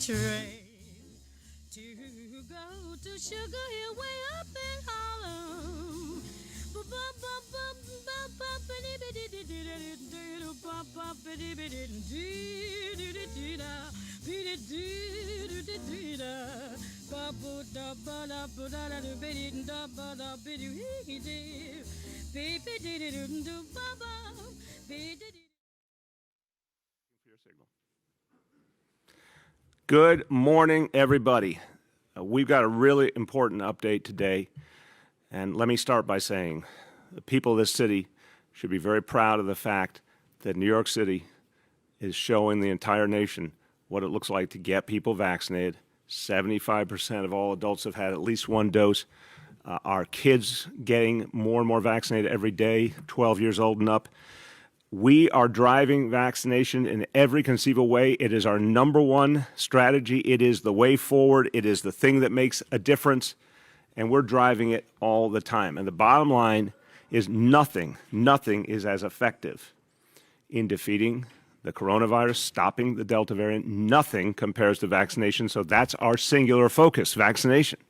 train to go to Sugar Hill way up in Harlem. Good morning, everybody. We've got a really important update today. And let me start by saying the people of this city should be very proud of the fact that New York City is showing the entire nation what it looks like to get people vaccinated. 75% of all adults have had at least one dose. Our kids getting more and more vaccinated every day, 12 years old and up. We are driving vaccination in every conceivable way. It is our number one strategy. It is the way forward. It is the thing that makes a difference. And we're driving it all the time. And the bottom line is nothing is as effective in defeating the coronavirus, stopping the Delta variant. Nothing compares to vaccination. So that's our singular focus, vaccination.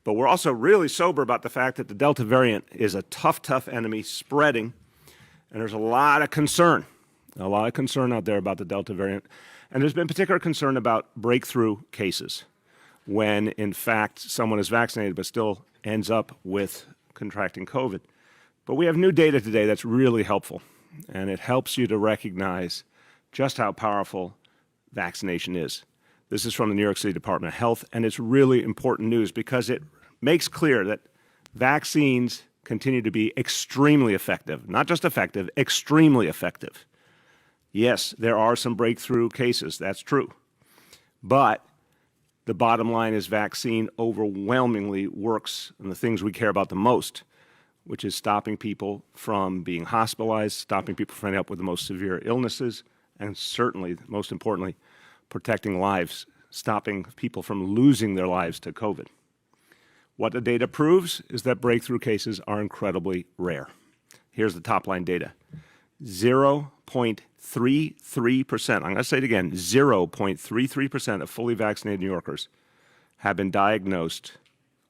But we're also really sober about the fact that the Delta variant is a tough enemy spreading. And there's a lot of concern out there about the Delta variant. And there's been particular concern about breakthrough cases when, in fact, someone is vaccinated but still ends up with contracting COVID. But we have new data today that's really helpful, and it helps you to recognize just how powerful vaccination is. This is from the New York City Department of Health, and it's really important news because it makes clear that vaccines continue to be extremely effective, not just effective, extremely effective. Yes, there are some breakthrough cases, that's true. But the bottom line is vaccine overwhelmingly works on the things we care about the most, which is stopping people from being hospitalized, stopping people from ending up with the most severe illnesses, and certainly, most importantly, protecting lives, stopping people from losing their lives to COVID. What the data proves is that breakthrough cases are incredibly rare. Here's the top line data. 0.33%, I'm going to say it again, 0.33% of fully vaccinated New Yorkers have been diagnosed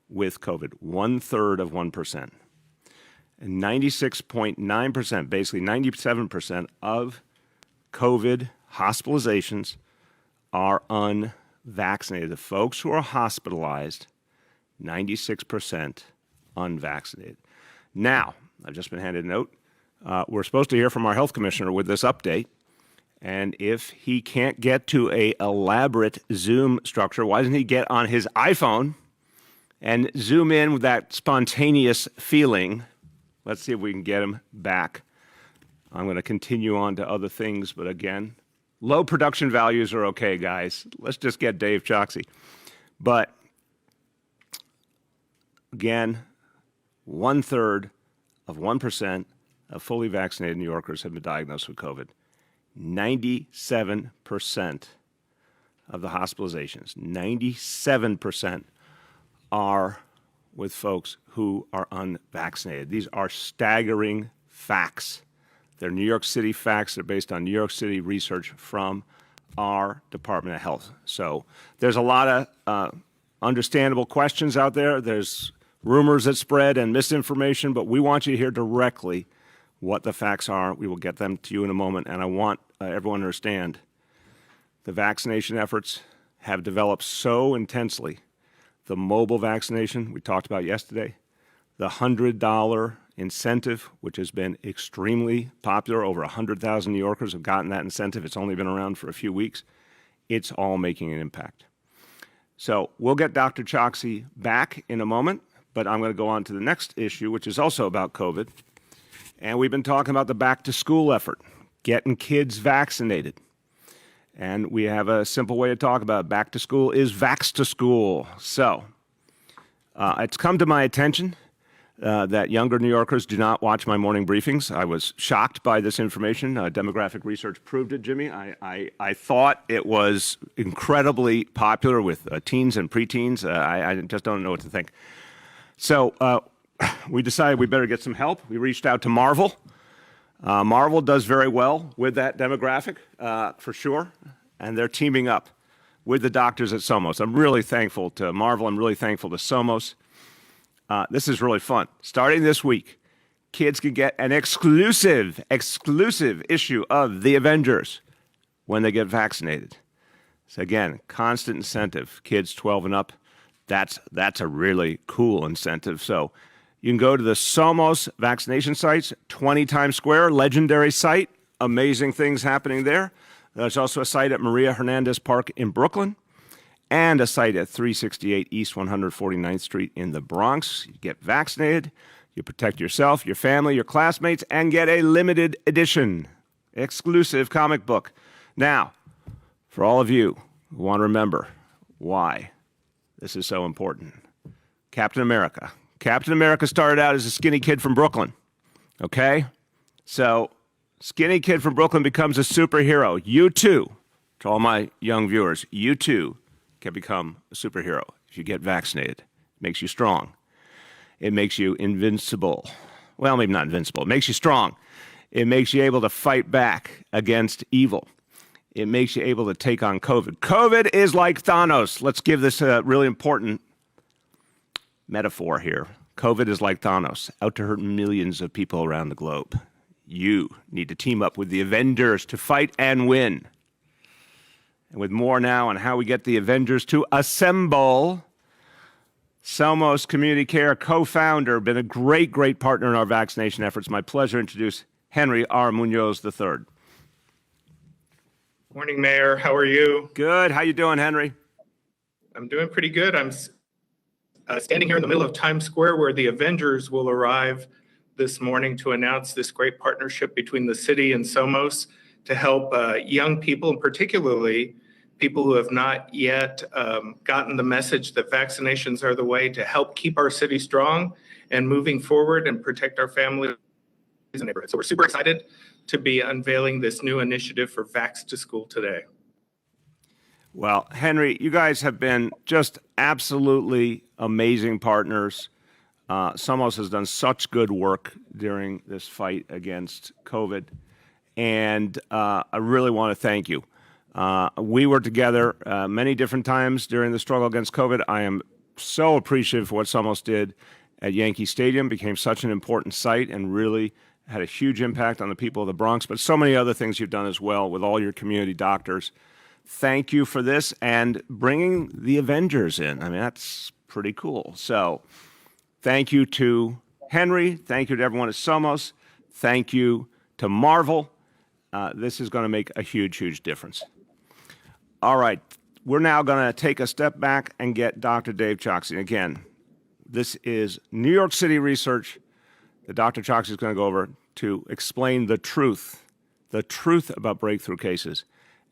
with COVID, 1/3 of 1%. And 96.9%, basically 97% of COVID hospitalizations are unvaccinated. The folks who are hospitalized, 96% unvaccinated. Now, I've just been handed a note. We're supposed to hear from our health commissioner with this update. And if he can't get to a elaborate Zoom structure, why doesn't he get on his iPhone and zoom in with that spontaneous feeling? Let's see if we can get him back. I'm going to continue on to other things, but again, low production values are okay, guys. Let's just get Dave Choksi. But again, 1/3 of 1% of fully vaccinated New Yorkers have been diagnosed with COVID. 97% of the hospitalizations, 97% are with folks who are unvaccinated. These are staggering facts. They're New York City facts. They're based on New York City research from our Department of Health. So there's a lot of understandable questions out there. There's rumors that spread and misinformation, but we want you to hear directly what the facts are. We will get them to you in a moment, and I want everyone to understand the vaccination efforts have developed so intensely. The mobile vaccination we talked about yesterday, the $100 incentive, which has been extremely popular. Over 100,000 New Yorkers have gotten that incentive. It's only been around for a few weeks. It's all making an impact. So we'll get Dr. Choksi back in a moment, but I'm going to go on to the next issue, which is also about COVID. And we've been talking about the back-to-school effort, getting kids vaccinated. And we have a simple way to talk about it. Back to school is vax-to-school. So it's come to my attention that younger New Yorkers do not watch my morning briefings. I was shocked by this information. Demographic research proved it, Jimmy. I thought it was incredibly popular with teens and preteens. I just don't know what to think. So we decided we better get some help. We reached out to Marvel. Marvel does very well with that demographic, for sure, and they're teaming up with the doctors at Somos. I'm really thankful to Marvel. I'm really thankful to Somos. This is really fun. Starting this week, kids can get an exclusive issue of the Avengers when they get vaccinated. So again, constant incentive. Kids 12 and up, that's a really cool incentive. So you can go to the Somos vaccination sites, 20 Times Square, legendary site. Amazing things happening there. There's also a site at Maria Hernandez Park in Brooklyn and a site at 368 East 149th Street in the Bronx. You get vaccinated, you protect yourself, your family, your classmates, and get a limited edition exclusive comic book. Now, for all of you who want to remember why this is so important, Captain America. Captain America started out as a skinny kid from Brooklyn, okay? So skinny kid from Brooklyn becomes a superhero. You too, to all my young viewers, you too can become a superhero if you get vaccinated. It makes you strong. It makes you invincible. Well, maybe not invincible. It makes you strong. It makes you able to fight back against evil. It makes you able to take on COVID. COVID is like Thanos. Let's give this a really important metaphor here. COVID is like Thanos, out to hurt millions of people around the globe. You need to team up with the Avengers to fight and win. And with more now on how we get the Avengers to assemble, Somos Community Care co-founder, been a great partner in our vaccination efforts. My pleasure to introduce Henry R. Munoz III. Morning, Mayor. How are you? Good. How you doing, Henry? I'm doing pretty good. I'm standing here in the middle of Times Square where the Avengers will arrive this morning to announce this great partnership between the city and Somos to help young people, and particularly people who have not yet gotten the message that vaccinations are the way to help keep our city strong and moving forward and protect our families and neighborhoods. So we're super excited to be unveiling this new initiative for Vax-to-School today. Well, Henry, you guys have been just absolutely amazing partners. Somos has done such good work during this fight against COVID, and I really want to thank you. We were together many different times during the struggle against COVID. I am so appreciative for what Somos did at Yankee Stadium, became such an important site and really had a huge impact on the people of the Bronx, but so many other things you've done as well with all your community doctors. Thank you for this and bringing the Avengers in. I mean, that's pretty cool. So thank you to Henry. Thank you to everyone at Somos. Thank you to Marvel. This is going to make a huge difference. All right. We're now going to take a step back and get Dr. Dave Choksi. Again, this is New York City research that Dr. Choksi is going to go over to explain the truth about breakthrough cases,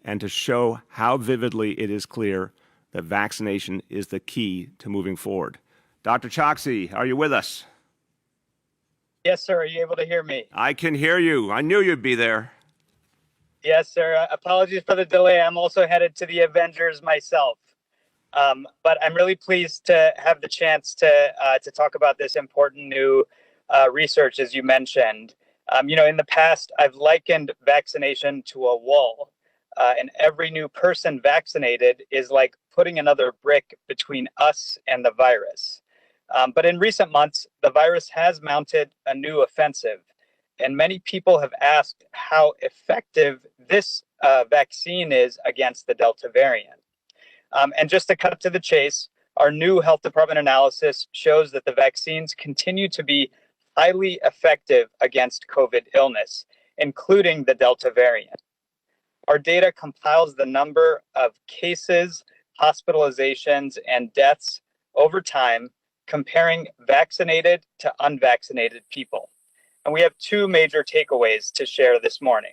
and to show how vividly it is clear that vaccination is the key to moving forward. Dr. Choksi, are you with us? Yes, sir. Are you able to hear me? I can hear you. I knew you'd be there. Yes, sir. Apologies for the delay. I'm also headed to the Avengers myself. But I'm really pleased to have the chance to talk about this important new research, as you mentioned. In the past, I've likened vaccination to a wall. And every new person vaccinated is like putting another brick between us and the virus. But in recent months, the virus has mounted a new offensive. And many people have asked how effective this vaccine is against the Delta variant. And just to cut to the chase, our new health department analysis shows that the vaccines continue to be highly effective against COVID illness, including the Delta variant. Our data compiles the number of cases, hospitalizations, and deaths over time, comparing vaccinated to unvaccinated people. And we have two major takeaways to share this morning.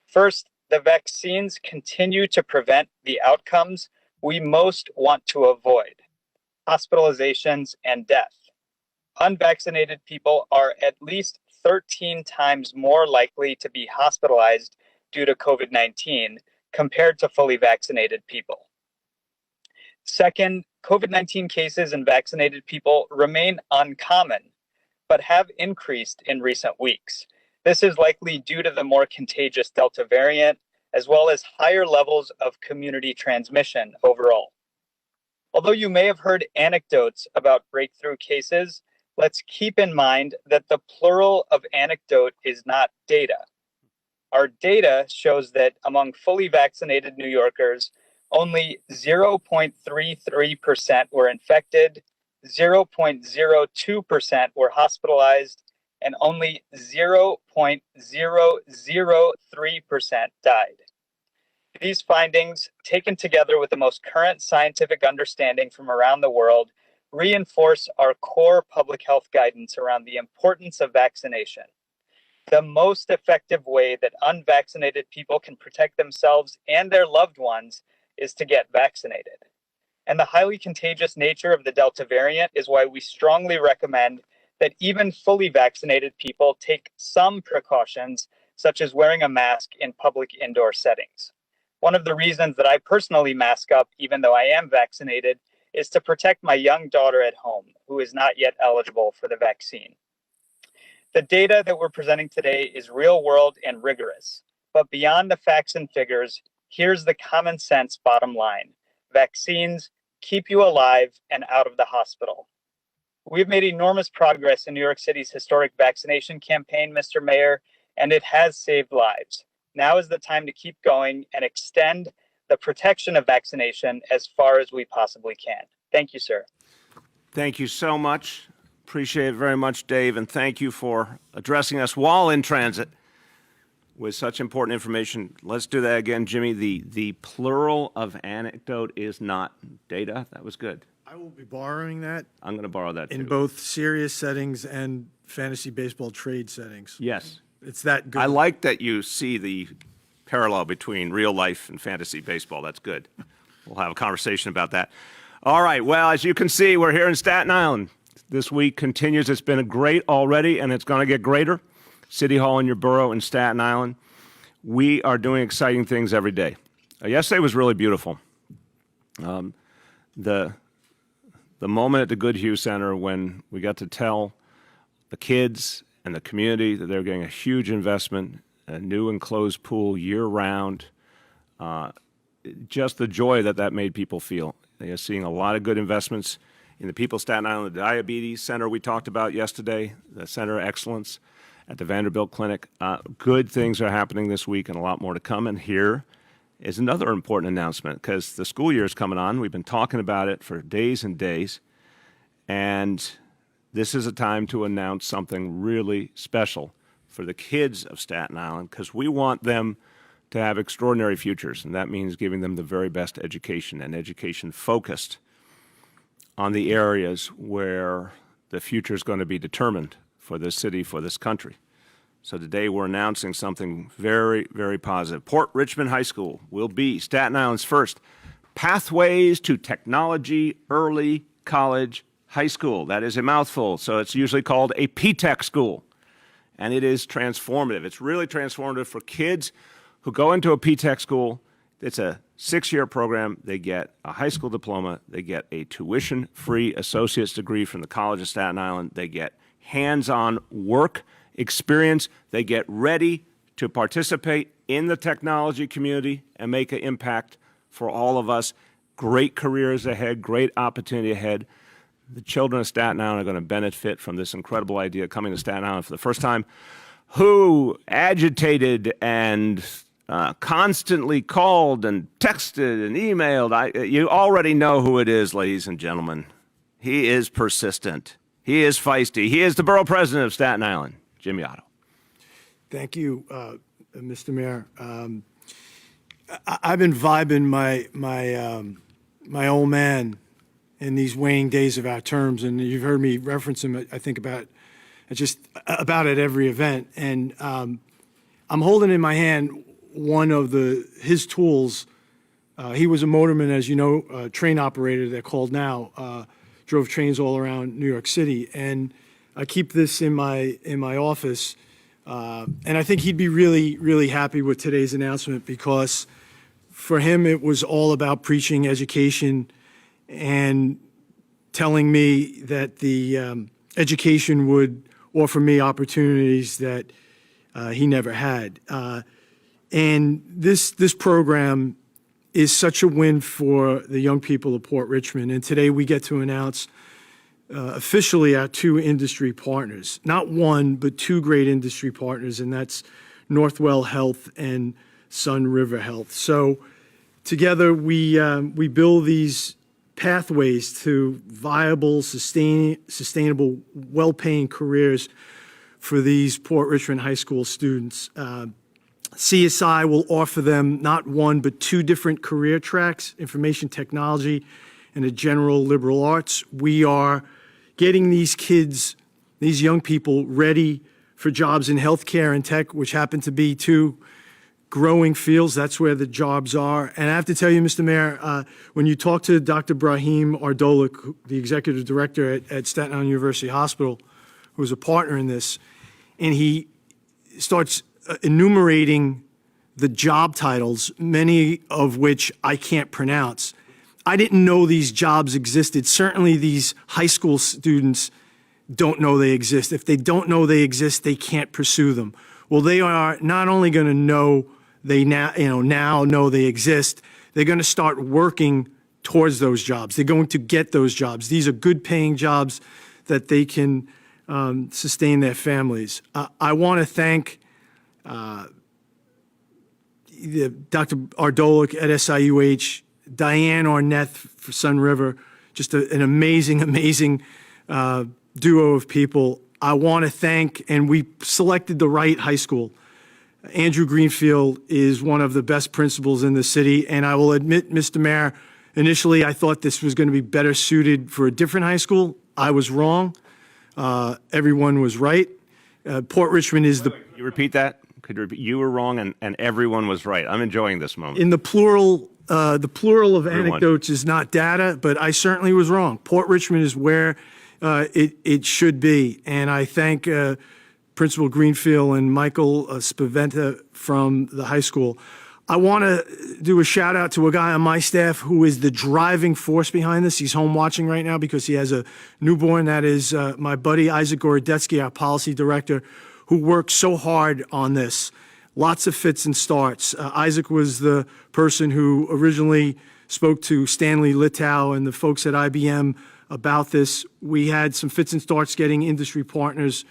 First, the vaccines continue to prevent the outcomes we most want to avoid: hospitalizations and death. Unvaccinated people are at least 13 times more likely to be hospitalized due to COVID-19 compared to fully vaccinated people. Second, COVID-19 cases in vaccinated people remain uncommon, but have increased in recent weeks. This is likely due to the more contagious Delta variant, as well as higher levels of community transmission overall. Although you may have heard anecdotes about breakthrough cases, let's keep in mind that the plural of anecdote is not data. Our data shows that among fully vaccinated New Yorkers, only 0.33% were infected, 0.02% were hospitalized, and only 0.003% died. These findings, taken together with the most current scientific understanding from around the world, reinforce our core public health guidance around the importance of vaccination. The most effective way that unvaccinated people can protect themselves and their loved ones is to get vaccinated. And the highly contagious nature of the Delta variant is why we strongly recommend that even fully vaccinated people take some precautions, such as wearing a mask in public indoor settings. One of the reasons that I personally mask up, even though I am vaccinated, is to protect my young daughter at home, who is not yet eligible for the vaccine. The data that we're presenting today is real world and rigorous, but beyond the facts and figures, here's the common sense bottom line. Vaccines keep you alive and out of the hospital. We've made enormous progress in New York City's historic vaccination campaign, Mr. Mayor, and it has saved lives. Now is the time to keep going and extend the protection of vaccination as far as we possibly can. Thank you, sir. Thank you so much. Appreciate it very much, Dave, and thank you for addressing us while in transit with such important information. Let's do that again, Jimmy. The plural of anecdote is not data. That was good. I will be borrowing that I'm going to borrow that in too. both serious settings and fantasy baseball trade settings. Yes. It's that good. I like that you see the parallel between real life and fantasy baseball. That's good. We'll have a conversation about that. All right. Well, as you can see, we're here in Staten Island. This week continues. It's been a great already, and it's going to get greater. City Hall in your borough in Staten Island. We are doing exciting things every day. Yesterday was really beautiful. The moment at the Goodhue Center when we got to tell the kids and the community that they're getting a huge investment, a new enclosed pool year-round, just the joy that made people feel. They are seeing a lot of good investments in the people of Staten Island, the Diabetes Center we talked about yesterday, the Center of Excellence at the Vanderbilt Clinic. Good things are happening this week and a lot more to come. And here is another important announcement because the school year is coming on. We've been talking about it for days and days. And this is a time to announce something really special for the kids of Staten Island because we want them to have extraordinary futures. And that means giving them the very best education and education focused on the areas where the future is going to be determined for this city, for this country. So today we're announcing something very, very positive. Port Richmond High School will be Staten Island's first Pathways to Technology Early College High School. That is a mouthful, so it's usually called a P-TECH school. And it is transformative. It's really transformative for kids who go into a P-TECH school. It's a 6-year program. They get a high school diploma. They get a tuition-free associate's degree from the College of Staten Island. They get hands-on work experience. They get ready to participate in the technology community and make an impact for all of us. Great careers ahead, great opportunity ahead. The children of Staten Island are going to benefit from this incredible idea coming to Staten Island for the first time. Who agitated and constantly called and texted and emailed. You already know who it is, ladies and gentlemen. He is persistent. He is feisty. He is the borough president of Staten Island, Jimmy Otto. Thank you, Mr. Mayor. I've been vibing my old man in these waning days of our terms, and you've heard me reference him, I think, about at every event. And I'm holding in my hand one of his tools. He was a motorman, as you know, a train operator, they're called now, drove trains all around New York City. And I keep this in my office. And I think he'd be really, really happy with today's announcement because for him, it was all about preaching education and telling me that the education would offer me opportunities that he never had. And this program is such a win for the young people of Port Richmond. And today we get to announce officially our two industry partners, not one, but two great industry partners, and that's Northwell Health and Sun River Health. So together we build these pathways to viable, sustainable, well-paying careers for these Port Richmond High School students. CSI will offer them not one, but two different career tracks, information technology and a general liberal arts. We are getting these kids, these young people, ready for jobs in healthcare and tech, which happen to be two growing fields. That's where the jobs are. And I have to tell you, Mr. Mayor, when you talk to Dr. Brahim Ardolik, the executive director at Staten Island University Hospital, who's a partner in this, and he starts enumerating the job titles, many of which I can't pronounce. I didn't know these jobs existed. Certainly these high school students don't know they exist. If they don't know they exist, they can't pursue them. Well, they are not only going to know they now know they exist, they're going to start working towards those jobs. They're going to get those jobs. These are good paying jobs that they can sustain their families. I want to thank Dr. Ardolik at SIUH, Diane Arnett for Sun River, just an amazing duo of people. I want to thank, and we selected the right high school. Andrew Greenfield is one of the best principals in the city, and I will admit, Mr. Mayor, initially I thought this was going to be better suited for a different high school. I was wrong. Everyone was right. Port Richmond is the... You repeat that? Could you repeat? You were wrong and everyone was right. I'm enjoying this moment. In the plural of anecdotes is not data, but I certainly was wrong. Port Richmond is where it should be. And I thank Principal Greenfield and Michael Spaventa from the high school. I want to do a shout out to a guy on my staff who is the driving force behind this. He's home watching right now because he has a newborn. That is my buddy Isaac Gorodetsky, our policy director, who worked so hard on this. Lots of fits and starts. Isaac was the person who originally spoke to Stanley Litow and the folks at IBM about this. We had some fits and starts getting industry partners,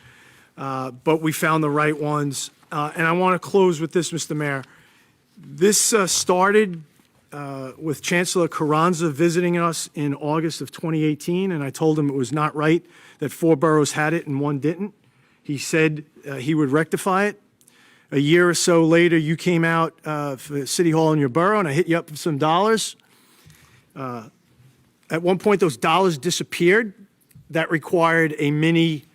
but we found the right ones. And I want to close with this, Mr. Mayor. This started with Chancellor Carranza visiting us in August of 2018, and I told him it was not right that 4 boroughs had it and 1 didn't. He said he would rectify it. A year or so later, you came out for City Hall in your borough, and I hit you up with some dollars. At one point, those dollars disappeared. That required a mini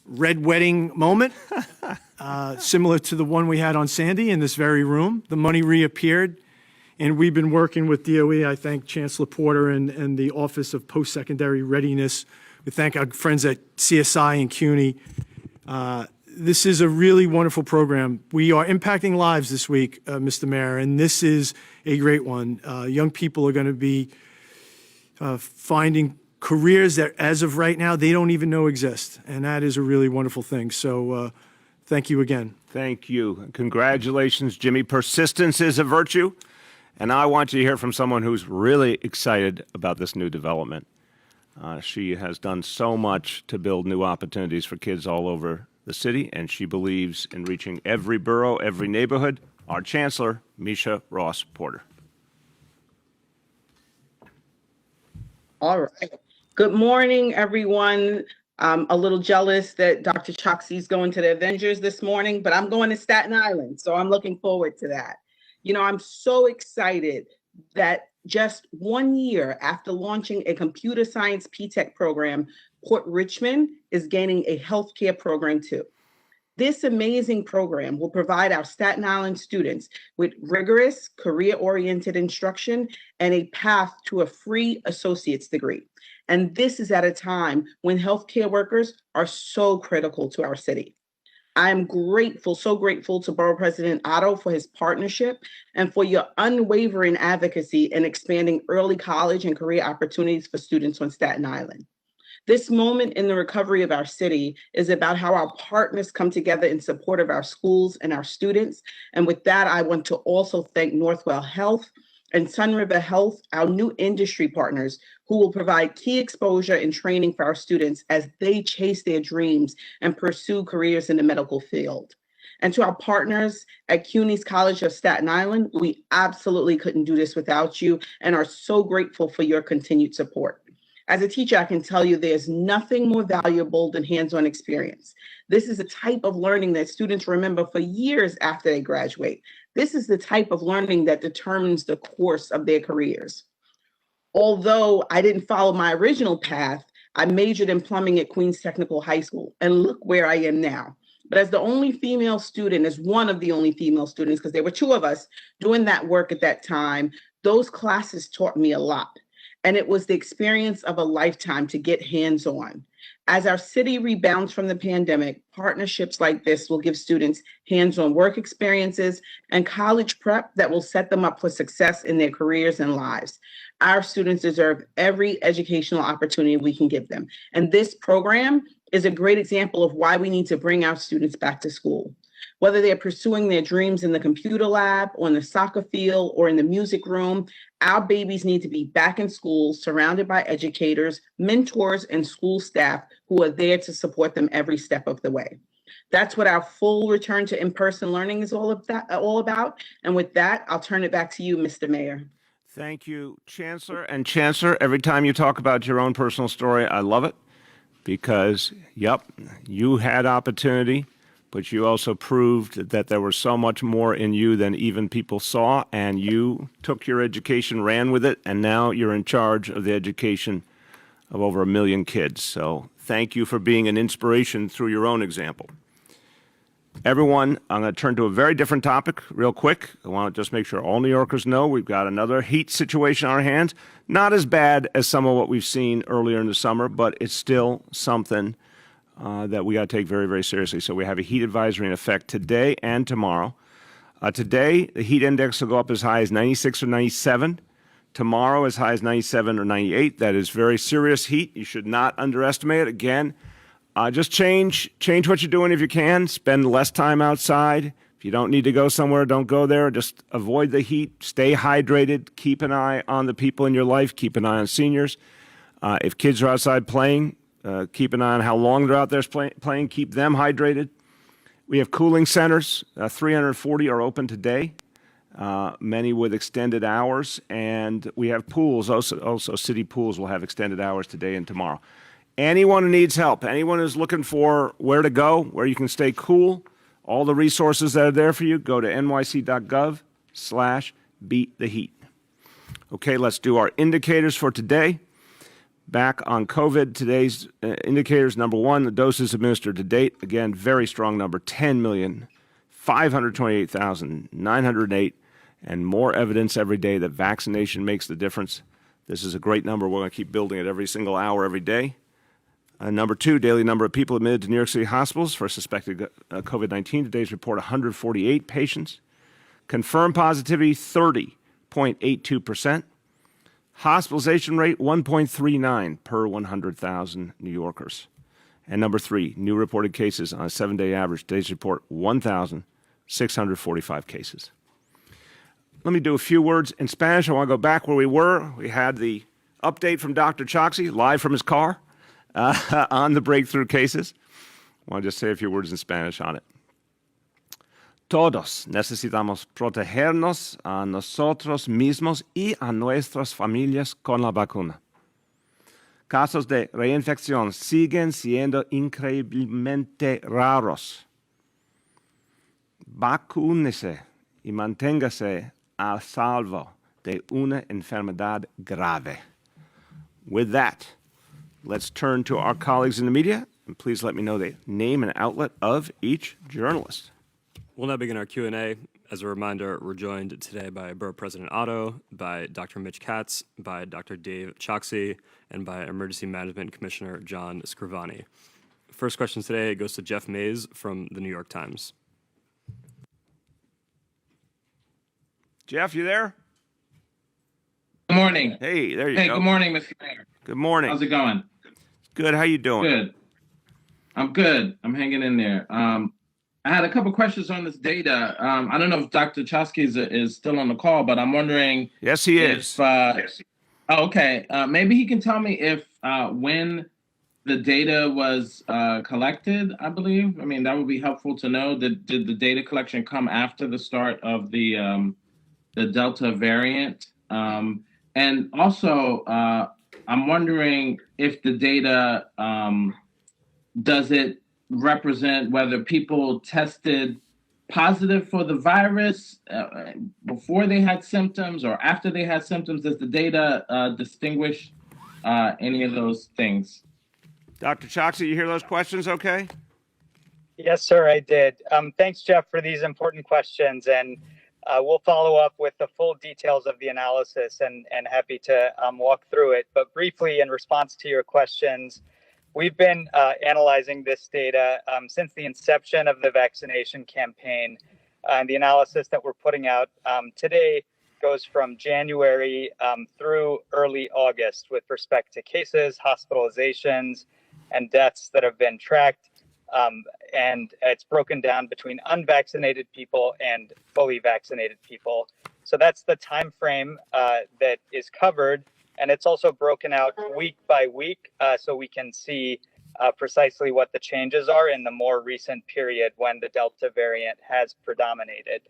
red wedding moment, similar to the one we had on Sandy in this very room. The money reappeared, and we've been working with DOE. I thank Chancellor Porter and the Office of Post-Secondary Readiness. We thank our friends at CSI and CUNY. This is a really wonderful program. We are impacting lives this week, Mr. Mayor, and this is a great one. Young people are going to be finding careers that, as of right now, they don't even know exist, and that is a really wonderful thing. So thank you again. Thank you. Congratulations, Jimmy. Persistence is a virtue, and I want you to hear from someone who's really excited about this new development. She has done so much to build new opportunities for kids all over the city, and she believes in reaching every borough, every neighborhood. Our Chancellor, Misha Ross Porter. All right. Good morning, everyone. I'm a little jealous that Dr. Choksi's going to the Avengers this morning, but I'm going to Staten Island, so I'm looking forward to that. You know, I'm so excited that just 1 year after launching a computer science P-TECH program, Port Richmond is gaining a healthcare program too. This amazing program will provide our Staten Island students with rigorous, career-oriented instruction and a path to a free associate's degree. And this is at a time when healthcare workers are so critical to our city. I am grateful, so grateful to Borough President Otto for his partnership and for your unwavering advocacy in expanding early college and career opportunities for students on Staten Island. This moment in the recovery of our city is about how our partners come together in support of our schools and our students. And with that, I want to also thank Northwell Health and Sun River Health, our new industry partners, who will provide key exposure and training for our students as they chase their dreams and pursue careers in the medical field. And to our partners at CUNY's College of Staten Island, we absolutely couldn't do this without you and are so grateful for your continued support. As a teacher, I can tell you there's nothing more valuable than hands-on experience. This is a type of learning that students remember for years after they graduate. This is the type of learning that determines the course of their careers. Although I didn't follow my original path, I majored in plumbing at Queens Technical High School, and look where I am now. But as the only female student, as one of the only female students, because there were two of us doing that work at that time, those classes taught me a lot. And it was the experience of a lifetime to get hands-on. As our city rebounds from the pandemic, partnerships like this will give students hands-on work experiences and college prep that will set them up for success in their careers and lives. Our students deserve every educational opportunity we can give them. And this program is a great example of why we need to bring our students back to school. Whether they're pursuing their dreams in the computer lab or in the soccer field or in the music room, our babies need to be back in school, surrounded by educators, mentors, and school staff who are there to support them every step of the way. That's what our full return to in-person learning is all about. And with that, I'll turn it back to you, Mr. Mayor. Thank you, Chancellor. And Chancellor, every time you talk about your own personal story, I love it because, yep, you had opportunity, but you also proved that there was so much more in you than even people saw, and you took your education, ran with it, and now you're in charge of the education of over 1 million kids. So thank you for being an inspiration through your own example. Everyone, I'm going to turn to a very different topic real quick. I want to just make sure all New Yorkers know we've got another heat situation on our hands. Not as bad as some of what we've seen earlier in the summer, but it's still something that we got to take very, very seriously. So we have a heat advisory in effect today and tomorrow. Today, the heat index will go up as high as 96 or 97. Tomorrow, as high as 97 or 98. That is very serious heat. You should not underestimate it. Again, just change what you're doing if you can. Spend less time outside. If you don't need to go somewhere, don't go there. Just avoid the heat. Stay hydrated. Keep an eye on the people in your life. Keep an eye on seniors. If kids are outside playing, keep an eye on how long they're out there playing. Keep them hydrated. We have cooling centers. 340 are open today, many with extended hours. And we have pools. Also, city pools will have extended hours today and tomorrow. Anyone who needs help, anyone who's looking for where to go, where you can stay cool, all the resources that are there for you, go to nyc.gov/beattheheat. Okay, let's do our indicators for today. Back on COVID, today's indicators, number one, the doses administered to date. Again, very strong number, 10,528,908, and more evidence every day that vaccination makes the difference. This is a great number. We're going to keep building it every single hour, every day. Number two, daily number of people admitted to New York City hospitals for suspected COVID-19. Today's report, 148 patients. Confirmed positivity, 30.82%. Hospitalization rate, 1.39 per 100,000 New Yorkers. And number three, new reported cases on a 7-day average. Today's report, 1,645 cases. Let me do a few words in Spanish. I want to go back where we were. We had the update from Dr. Choksi, live from his car, on the breakthrough cases. I want to just say a few words in Spanish on it. Todos necesitamos protegernos a nosotros mismos y a nuestras familias con la vacuna. Casos de reinfección siguen siendo increíblemente raros. Vacúnese y manténgase a salvo de una enfermedad grave. With that, let's turn to our colleagues in the media, and please let me know the name and outlet of each journalist. We'll now begin our Q&A. As a reminder, we're joined today by Borough President Otto, by Dr. Mitch Katz, by Dr. Dave Choksi, and by Emergency Management Commissioner John Scrivani. First question today goes to Jeff Mays from the New York Times. Jeff, you there? Good morning. Hey, there you go. Hey, good morning, Mr. Mayor. Good morning. How's it going? Good. How you doing? Good. I'm good. I'm hanging in there. I had a couple questions on this data. I don't know if Dr. Chosky is still on the call, but I'm wondering Yes, he if, is. okay, maybe he can tell me if when the data was collected, I believe. I mean, that would be helpful to know. Did the data collection come after the start of the Delta variant? And also, I'm wondering if the data, does it represent whether people tested positive for the virus before they had symptoms or after they had symptoms? Does the data distinguish any of those things? Dr. Choksi, you hear those questions okay? Yes, sir, I did. Thanks, Jeff, for these important questions. And we'll follow up with the full details of the analysis and happy to walk through it. But briefly, in response to your questions, we've been analyzing this data since the inception of the vaccination campaign. And the analysis that we're putting out today goes from January through early August with respect to cases, hospitalizations, and deaths that have been tracked. And it's broken down between unvaccinated people and fully vaccinated people. So that's the time frame that is covered. And it's also broken out week by week so we can see precisely what the changes are in the more recent period when the Delta variant has predominated.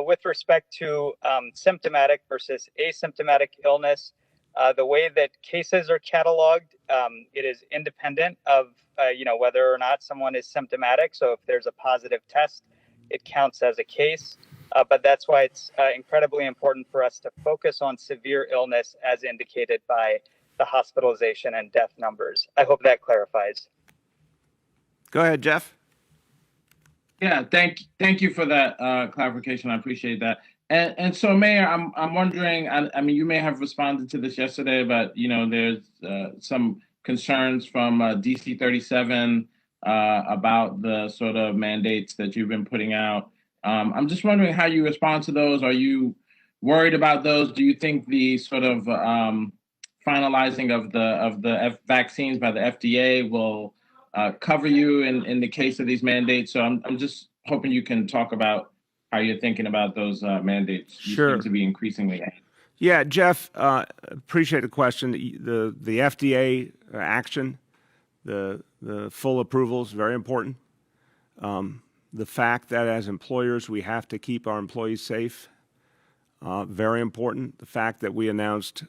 With respect to symptomatic versus asymptomatic illness, the way that cases are cataloged, it is independent of whether or not someone is symptomatic. So if there's a positive test, it counts as a case. But that's why it's incredibly important for us to focus on severe illness as indicated by the hospitalization and death numbers. I hope that clarifies. Go ahead, Jeff. Yeah, thank you for that clarification. I appreciate that. And so, Mayor, I'm wondering. I mean, you may have responded to this yesterday, but there's some concerns from DC 37 about the sort of mandates that you've been putting out. I'm just wondering how you respond to those. Are you worried about those? Do you think the sort of finalizing of the vaccines by the FDA will cover you in the case of these mandates? So I'm just hoping you can talk about how you're thinking about those mandates. Sure. You seem to be increasingly. Yeah, Jeff, appreciate the question. The FDA action, the full approval is very important. The fact that as employers we have to keep our employees safe, very important. The fact that we announced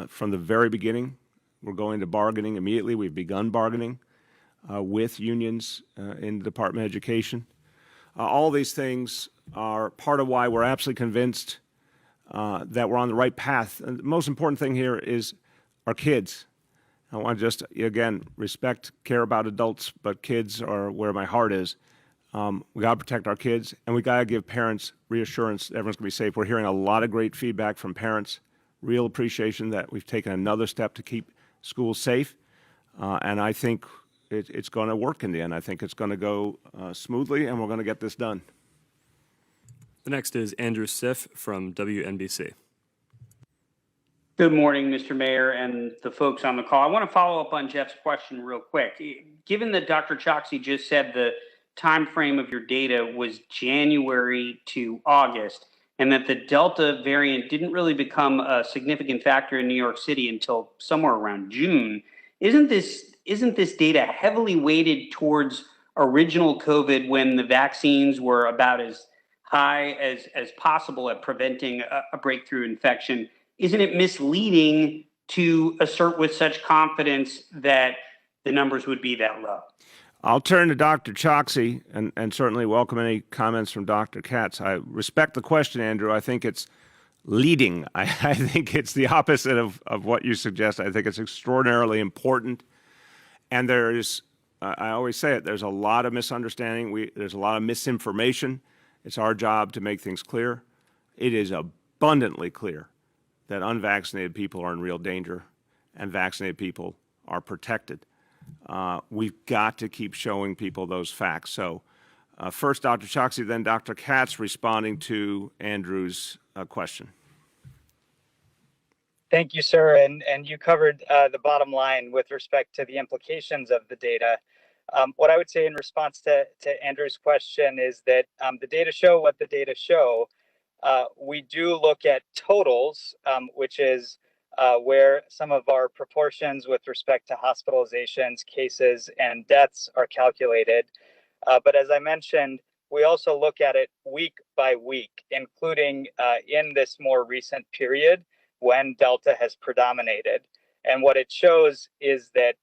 from the very beginning we're going to bargaining immediately. We've begun bargaining with unions in the Department of Education. All these things are part of why we're absolutely convinced that we're on the right path. And the most important thing here is our kids. I want to just, again, respect, care about adults, but kids are where my heart is. We got to protect our kids, and we got to give parents reassurance that everyone's going to be safe. We're hearing a lot of great feedback from parents, real appreciation that we've taken another step to keep schools safe, and I think it's going to work in the end. I think it's going to go smoothly, and we're going to get this done. The next is Andrew Siff from WNBC. Good morning, Mr. Mayor and the folks on the call. I want to follow up on Jeff's question real quick. Given that Dr. Choksi just said the time frame of your data was January to August, and that the Delta variant didn't really become a significant factor in New York City until somewhere around June, isn't this data heavily weighted towards original COVID when the vaccines were about as high as possible at preventing a breakthrough infection? Isn't it misleading to assert with such confidence that the numbers would be that low? I'll turn to Dr. Choksi and certainly welcome any comments from Dr. Katz. I respect the question, Andrew. I think it's leading. I think it's the opposite of what you suggest. I think it's extraordinarily important. And there is, I always say it, there's a lot of misunderstanding. There's a lot of misinformation. It's our job to make things clear. It is abundantly clear that unvaccinated people are in real danger and vaccinated people are protected. We've got to keep showing people those facts. So first Dr. Choksi, then Dr. Katz responding to Andrew's question. Thank you, sir. And you covered the bottom line with respect to the implications of the data. What I would say in response to Andrew's question is that the data show what the data show. We do look at totals, which is where some of our proportions with respect to hospitalizations, cases, and deaths are calculated. But as I mentioned, we also look at it week by week, including in this more recent period when Delta has predominated. And what it shows is that,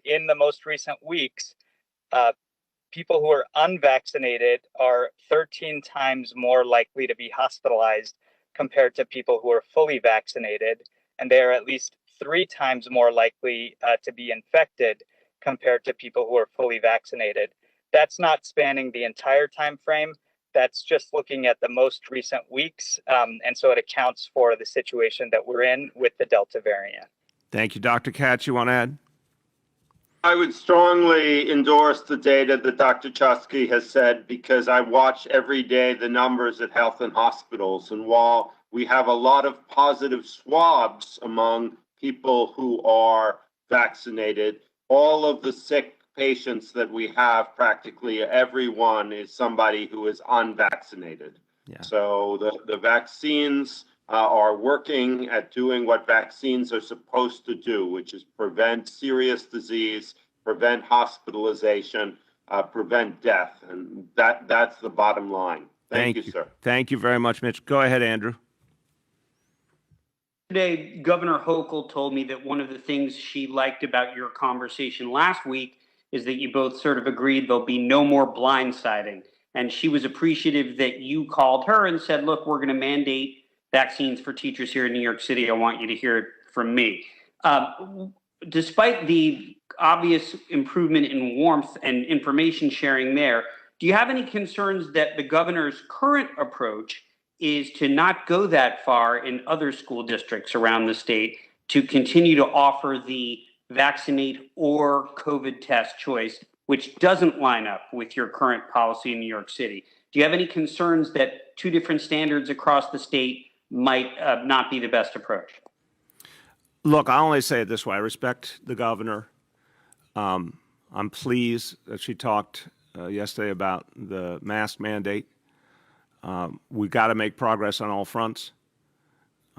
in the most recent weeks, people who are unvaccinated are 13 times more likely to be hospitalized compared to people who are fully vaccinated. And they are at least 3 times more likely to be infected compared to people who are fully vaccinated. That's not spanning the entire time frame. That's just looking at the most recent weeks. And so it accounts for the situation that we're in with the Delta variant. Thank you. Dr. Katz, you want to add? I would strongly endorse the data that Dr. Chusky has said, because I watch every day the numbers at health and hospitals. And while we have a lot of positive swabs among people who are vaccinated, all of the sick patients that we have, practically everyone is somebody who is unvaccinated. Yeah. So the vaccines are working at doing what vaccines are supposed to do, which is prevent serious disease, prevent hospitalization, prevent death. And that's the bottom line. Thank you, sir. Thank you very much, Mitch. Go ahead, Andrew. Today, Governor Hochul told me that one of the things she liked about your conversation last week is that you both sort of agreed there'll be no more blindsiding. And she was appreciative that you called her and said, look, we're going to mandate vaccines for teachers here in New York City. I want you to hear it from me. Despite the obvious improvement in warmth and information sharing there, do you have any concerns that the governor's current approach is to not go that far in other school districts around the state, to continue to offer the vaccinate or COVID test choice, which doesn't line up with your current policy in New York City? Do you have any concerns that 2 different standards across the state might not be the best approach? Look, I only say it this way. I respect the governor. I'm pleased that she talked yesterday about the mask mandate. We've got to make progress on all fronts.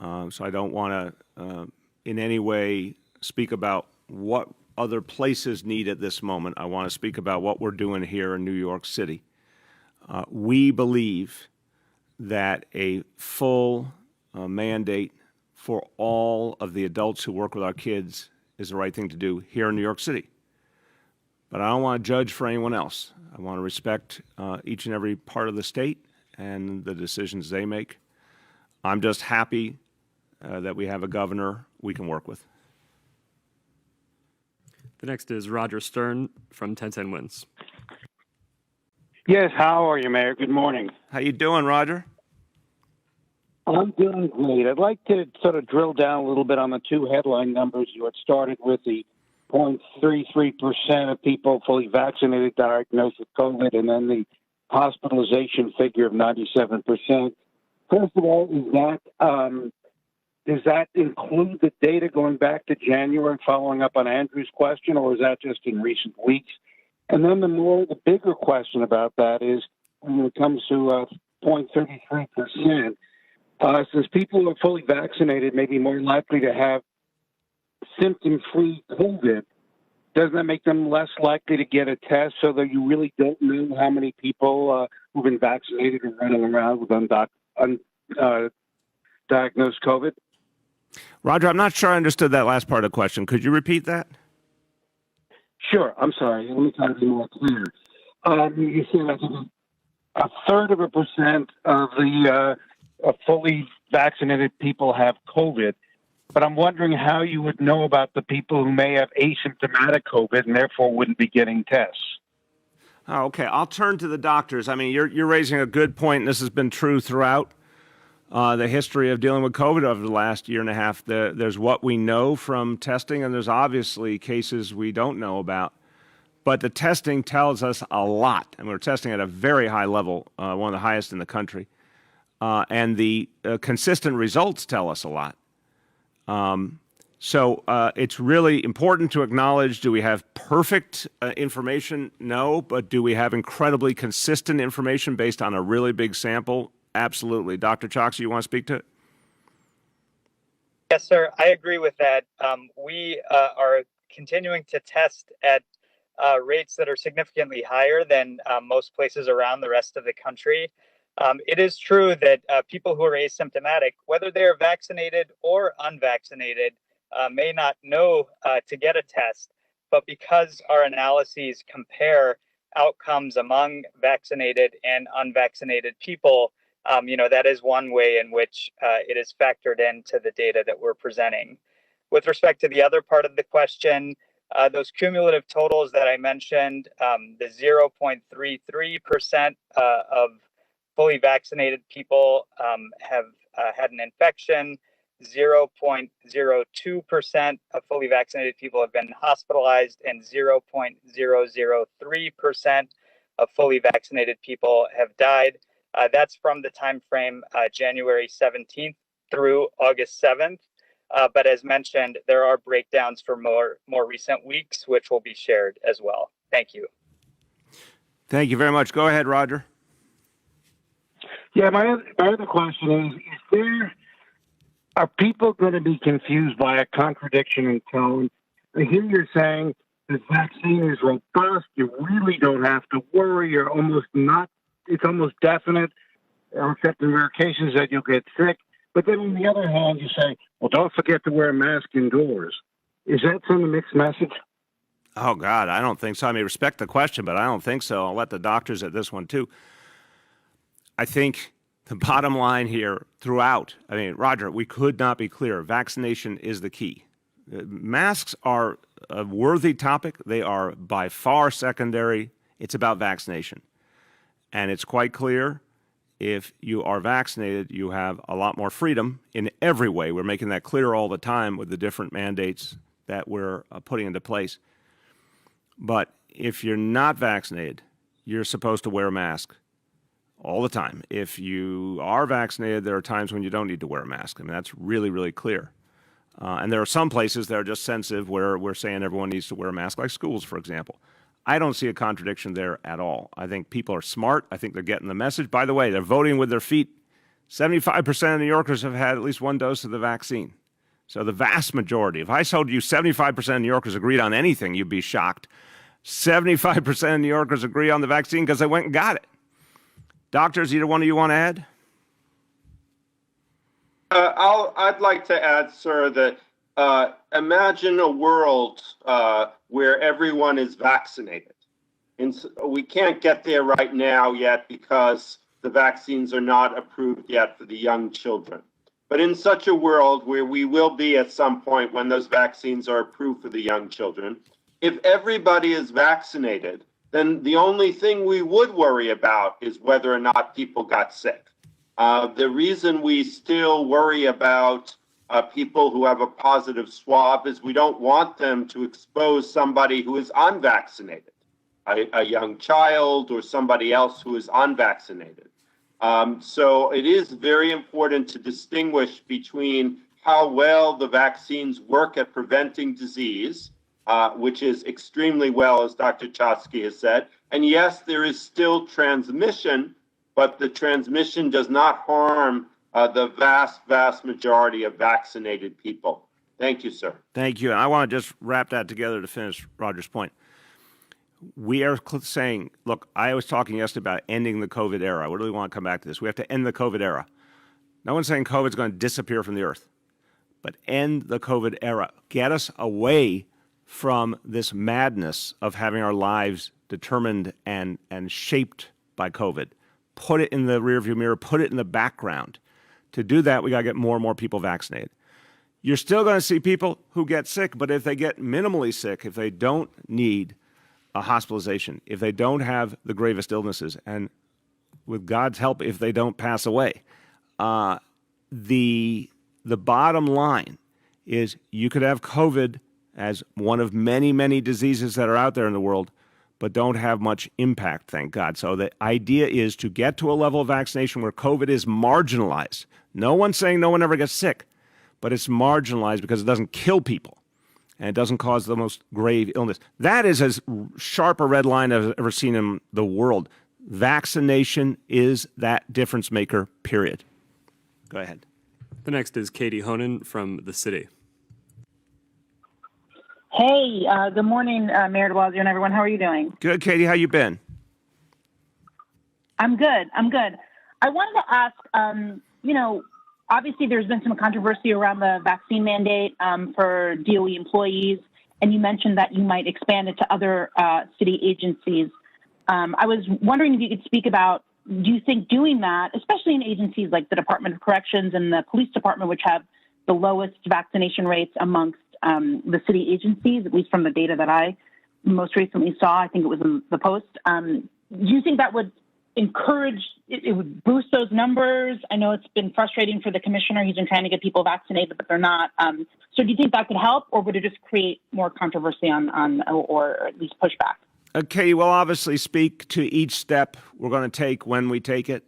So I don't want to in any way speak about what other places need at this moment. I want to speak about what we're doing here in New York City. We believe that a full mandate for all of the adults who work with our kids is the right thing to do here in New York City. But I don't want to judge for anyone else. I want to respect each and every part of the state and the decisions they make. I'm just happy that we have a governor we can work with. The next is Roger Stern from 1010 Wins. Yes, how are you, Mayor? Good morning. How you doing, Roger? I'm doing great. I'd like to sort of drill down a little bit on the 2 headline numbers. You had started with the 0.33% of people fully vaccinated diagnosed with COVID, and then the hospitalization figure of 97%. First of all, does that include the data going back to January, following up on Andrew's question, or is that just in recent weeks? And then the bigger question about that is, when it comes to 0.33%, since people are fully vaccinated, may be more likely to have symptom-free COVID, doesn't that make them less likely to get a test, so that you really don't know how many people who've been vaccinated are running around with undiagnosed COVID? Roger, I'm not sure I understood that last part of the question. Could you repeat that? Sure. I'm sorry. Let me try to be more clear. You said I think 1/3% of the fully vaccinated people have COVID, but I'm wondering how you would know about the people who may have asymptomatic COVID and therefore wouldn't be getting tests. Oh, okay. I'll turn to the doctors. I mean, you're raising a good point, and this has been true throughout the history of dealing with COVID over the last year and a half. There's what we know from testing, and there's obviously cases we don't know about. But the testing tells us a lot, and we're testing at a very high level, one of the highest in the country. And the consistent results tell us a lot. So it's really important to acknowledge, do we have perfect information? No. But do we have incredibly consistent information based on a really big sample? Absolutely. Dr. Choksi, you want to speak to it? Yes, sir. I agree with that. We are continuing to test at rates that are significantly higher than most places around the rest of the country. It is true that people who are asymptomatic, whether they are vaccinated or unvaccinated, may not know to get a test. But because our analyses compare outcomes among vaccinated and unvaccinated people, that is one way in which it is factored into the data that we're presenting. With respect to the other part of the question, those cumulative totals that I mentioned, the 0.33% of fully vaccinated people have had an infection. 0.02% of fully vaccinated people have been hospitalized, and 0.003% of fully vaccinated people have died. That's from the time frame January 17th through August 7th. But as mentioned, there are breakdowns for more recent weeks, which will be shared as well. Thank you. Thank you very much. Go ahead, Roger. Yeah, my other question is are people going to be confused by a contradiction in tone? I hear you're saying the vaccine is robust. You really don't have to worry. It's almost definite, except in rare occasions that you'll get sick. But then on the other hand, you say, well, don't forget to wear a mask indoors. Is that some mixed message? Oh, God, I don't think so. I mean, respect the question, but I don't think so. I'll let the doctors at this one, too. I think the bottom line here throughout, I mean, Roger, we could not be clearer. Vaccination is the key. Masks are a worthy topic. They are by far secondary. It's about vaccination. And it's quite clear, if you are vaccinated, you have a lot more freedom in every way. We're making that clear all the time with the different mandates that we're putting into place. But if you're not vaccinated, you're supposed to wear a mask all the time. If you are vaccinated, there are times when you don't need to wear a mask. I mean, that's really, really clear. And there are some places that are just sensitive where we're saying everyone needs to wear a mask, like schools, for example. I don't see a contradiction there at all. I think people are smart. I think they're getting the message. By the way, they're voting with their feet. 75% of New Yorkers have had at least one dose of the vaccine. So the vast majority. If I told you 75% of New Yorkers agreed on anything, you'd be shocked. 75% of New Yorkers agree on the vaccine because they went and got it. Doctors, either one of you want to add? I'd like to add, sir, that imagine a world where everyone is vaccinated. And we can't get there right now yet because the vaccines are not approved yet for the young children. But in such a world where we will be at some point when those vaccines are approved for the young children, if everybody is vaccinated, then the only thing we would worry about is whether or not people got sick. The reason we still worry about people who have a positive swab is we don't want them to expose somebody who is unvaccinated, a young child or somebody else who is unvaccinated. So it is very important to distinguish between how well the vaccines work at preventing disease, which is extremely well, as Dr. Choksi has said. And yes, there is still transmission, but the transmission does not harm the vast, vast majority of vaccinated people. Thank you, sir. Thank you. And I want to just wrap that together to finish Roger's point. We are saying, look, I was talking yesterday about ending the COVID era. I really want to come back to this. We have to end the COVID era. No one's saying COVID is going to disappear from the earth, but end the COVID era. Get us away from this madness of having our lives determined and shaped by COVID. Put it in the rearview mirror, put it in the background. To do that, we got to get more and more people vaccinated. You're still going to see people who get sick, but if they get minimally sick, if they don't need a hospitalization, if they don't have the gravest illnesses, and with God's help, if they don't pass away, the bottom line is you could have COVID as one of many, many diseases that are out there in the world, but don't have much impact, thank God. So the idea is to get to a level of vaccination where COVID is marginalized. No one's saying no one ever gets sick, but it's marginalized because it doesn't kill people and it doesn't cause the most grave illness. That is as sharp a red line as I've ever seen in the world. Vaccination is that difference maker, period. Go ahead. The next is Katie Honan from the city. Hey, good morning, Mayor de Blasio and everyone. How are you doing? Good, Katie. How you been? I'm good. I wanted to ask, obviously there's been some controversy around the vaccine mandate for DOE employees, and you mentioned that you might expand it to other city agencies. I was wondering if you could speak about, do you think doing that, especially in agencies like the Department of Corrections and the Police Department, which have the lowest vaccination rates amongst the city agencies, at least from the data that I most recently saw, I think it was in the Post. Do you think that would encourage, it would boost those numbers? I know it's been frustrating for the commissioner. He's been trying to get people vaccinated, but they're not. So do you think that could help, or would it just create more controversy or at least pushback? Okay, we'll obviously speak to each step we're going to take when we take it.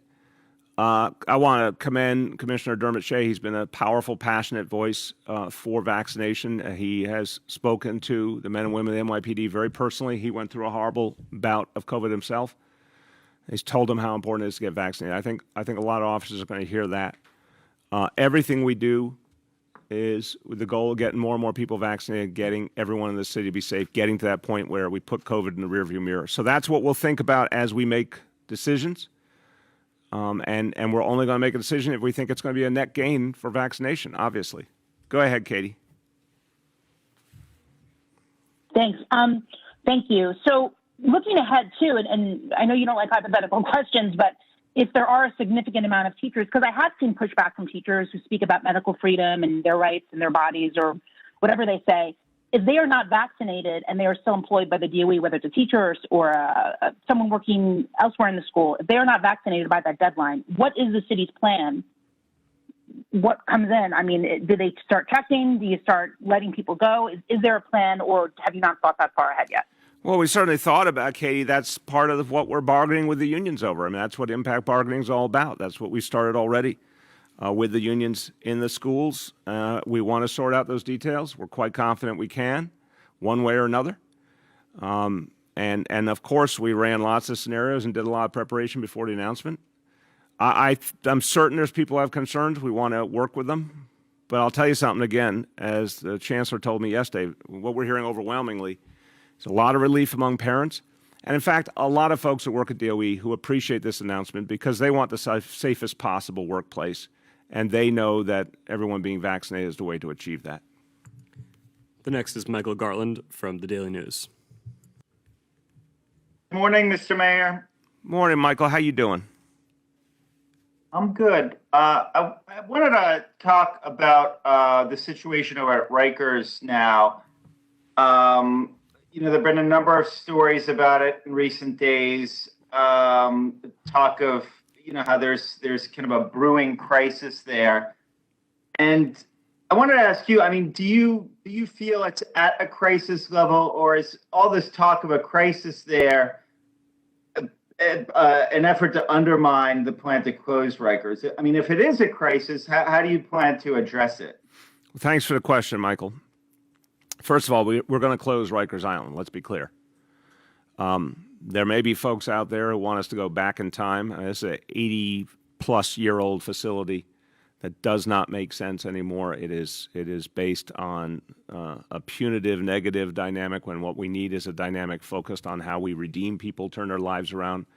I want to commend Commissioner Dermot Shea. He's been a powerful, passionate voice for vaccination. He has spoken to the men and women of the NYPD very personally. He went through a horrible bout of COVID himself. He's told them how important it is to get vaccinated. I think a lot of officers are going to hear that. Everything we do is with the goal of getting more and more people vaccinated, getting everyone in the city to be safe, getting to that point where we put COVID in the rearview mirror. So that's what we'll think about as we make decisions. And we're only going to make a decision if we think it's going to be a net gain for vaccination, obviously. Go ahead, Katie. Thanks. Thank you. So looking ahead too, and I know you don't like hypothetical questions, but if there are a significant amount of teachers, because I have seen pushback from teachers who speak about medical freedom and their rights and their bodies or whatever they say, if they are not vaccinated and they are still employed by the DOE, whether it's a teacher or someone working elsewhere in the school, if they are not vaccinated by that deadline, what is the city's plan? What comes in? I mean, do they start checking? Do you start letting people go? Is there a plan, or have you not thought that far ahead yet? Well, we certainly thought about, Katie. That's part of what we're bargaining with the unions over. I mean, that's what impact bargaining is all about. That's what we started already with the unions in the schools. We want to sort out those details. We're quite confident we can, one way or another. And of course, we ran lots of scenarios and did a lot of preparation before the announcement. I'm certain there's people who have concerns. We want to work with them. But I'll tell you something again, as the Chancellor told me yesterday, what we're hearing overwhelmingly is a lot of relief among parents. And in fact, a lot of folks that work at DOE who appreciate this announcement because they want the safest possible workplace. And they know that everyone being vaccinated is the way to achieve that. The next is Michael Gartland from the Daily News. Good morning, Mr. Mayor. Morning, Michael. How you doing? I'm good. I wanted to talk about the situation over at Rikers now. There have been a number of stories about it in recent days. Talk of how there's kind of a brewing crisis there, and I wanted to ask you. I mean, do you feel it's at a crisis level, or is all this talk of a crisis there an effort to undermine the plan to close Rikers? I mean, if it is a crisis, how do you plan to address it? Well, thanks for the question, Michael. First of all, we're going to close Rikers Island. Let's be clear. There may be folks out there who want us to go back in time. This is an 80-plus-year-old facility that does not make sense anymore. It is based on a punitive, negative dynamic when what we need is a dynamic focused on how we redeem people, turn their lives around,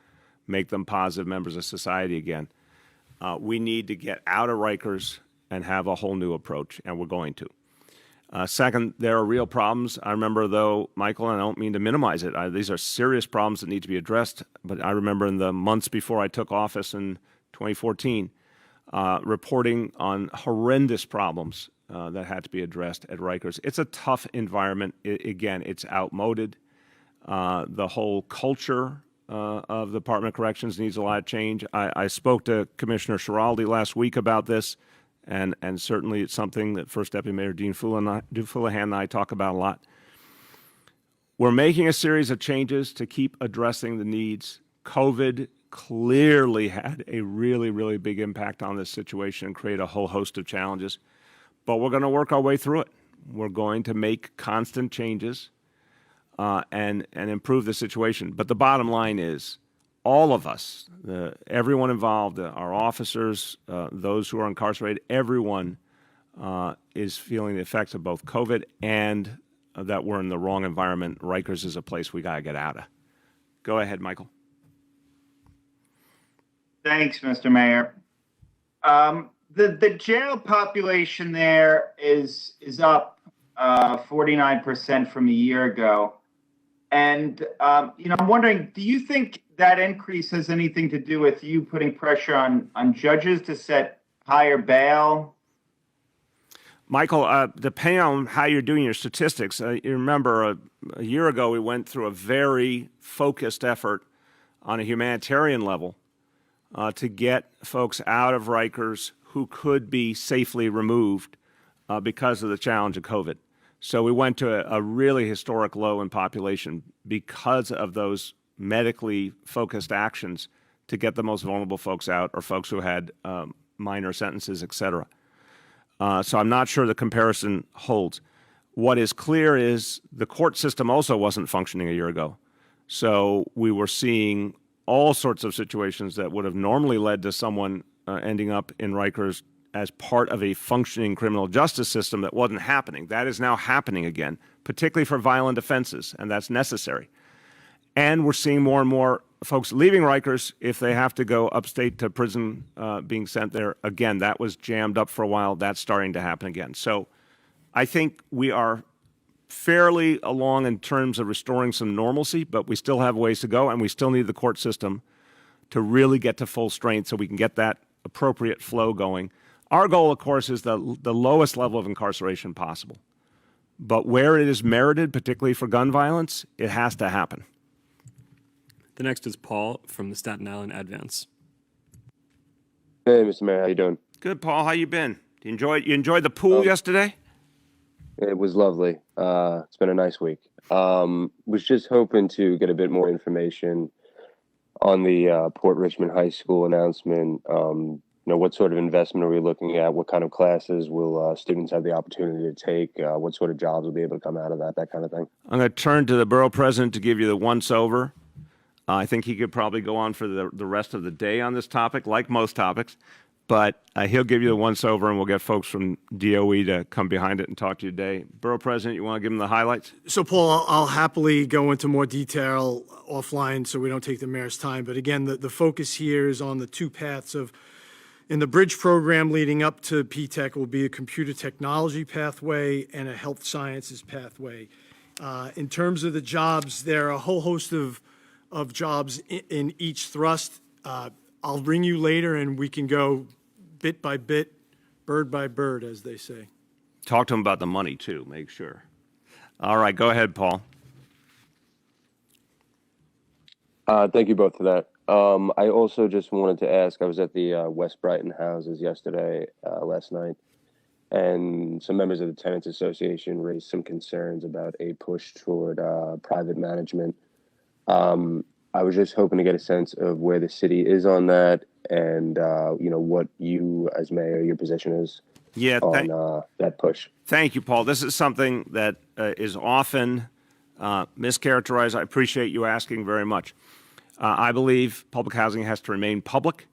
make them positive members of society again. We need to get out of Rikers and have a whole new approach, and we're going to. Second, there are real problems. I remember, though, Michael, and I don't mean to minimize it, these are serious problems that need to be addressed, but I remember in the months before I took office in 2014, reporting on horrendous problems that had to be addressed at Rikers. It's a tough environment. Again, it's outmoded. The whole culture of the Department of Corrections needs a lot of change. I spoke to Commissioner Schiraldi last week about this. And certainly it's something that First Deputy Mayor Dean Fullahan and I talk about a lot. We're making a series of changes to keep addressing the needs. COVID clearly had a really, really big impact on this situation and created a whole host of challenges. but we're going to work our way through it. We're going to make constant changes and improve the situation. But the bottom line is, all of us, everyone involved, our officers, those who are incarcerated, everyone is feeling the effects of both COVID and that we're in the wrong environment. Rikers is a place we got to get out of. Go ahead, Michael. Thanks, Mr. Mayor. The jail population there is up 49% from a year ago. And, I'm wondering, do you think that increase has anything to do with you putting pressure on judges to set higher bail? Michael, depending on how you're doing your statistics, you remember a year ago we went through a very focused effort on a humanitarian level to get folks out of Rikers who could be safely removed because of the challenge of COVID. So we went to a really historic low in population because of those medically focused actions to get the most vulnerable folks out, or folks who had minor sentences, et cetera. So I'm not sure the comparison holds. What is clear is the court system also wasn't functioning a year ago. So we were seeing all sorts of situations that would have normally led to someone ending up in Rikers as part of a functioning criminal justice system that wasn't happening. That is now happening again, particularly for violent offenses, and that's necessary. And we're seeing more and more folks leaving Rikers if they have to go upstate to prison, being sent there. Again, that was jammed up for a while. That's starting to happen again. So I think we are fairly along in terms of restoring some normalcy, but we still have ways to go, and we still need the court system to really get to full strength so we can get that appropriate flow going. Our goal, of course, is the lowest level of incarceration possible. But where it is merited, particularly for gun violence, it has to happen. The next is Paul from the Staten Island Advance. Hey, Mr. Mayor, how you doing? Good, Paul. How you been? You enjoyed the pool yesterday? It was lovely. It's been a nice week. Was just hoping to get a bit more information on the Port Richmond High School announcement. What sort of investment are we looking at? What kind of classes will students have the opportunity to take? What sort of jobs will be able to come out of that kind of thing? I'm going to turn to the borough president to give you the once-over. I think he could probably go on for the rest of the day on this topic, like most topics. But he'll give you the once-over, and we'll get folks from DOE to come behind it and talk to you today. Borough president, you want to give him the highlights? So, Paul, I'll happily go into more detail offline so we don't take the mayor's time. But again, the focus here is on the two paths of, in the bridge program leading up to P-TECH will be a computer technology pathway and a health sciences pathway. In terms of the jobs, there are a whole host of jobs in each thrust. I'll ring you later and we can go bit by bit, bird by bird, as they say. Talk to him about the money, too. Make sure. All right, go ahead, Paul. Thank you both for that. I also just wanted to ask, I was at the West Brighton houses last night, and some members of the Tenants Association raised some concerns about a push toward private management. I was just hoping to get a sense of where the city is on that, and what you, as mayor, your position is on that push. Thank you, Paul. This is something that is often mischaracterized. I appreciate you asking very much. I believe public housing has to remain public.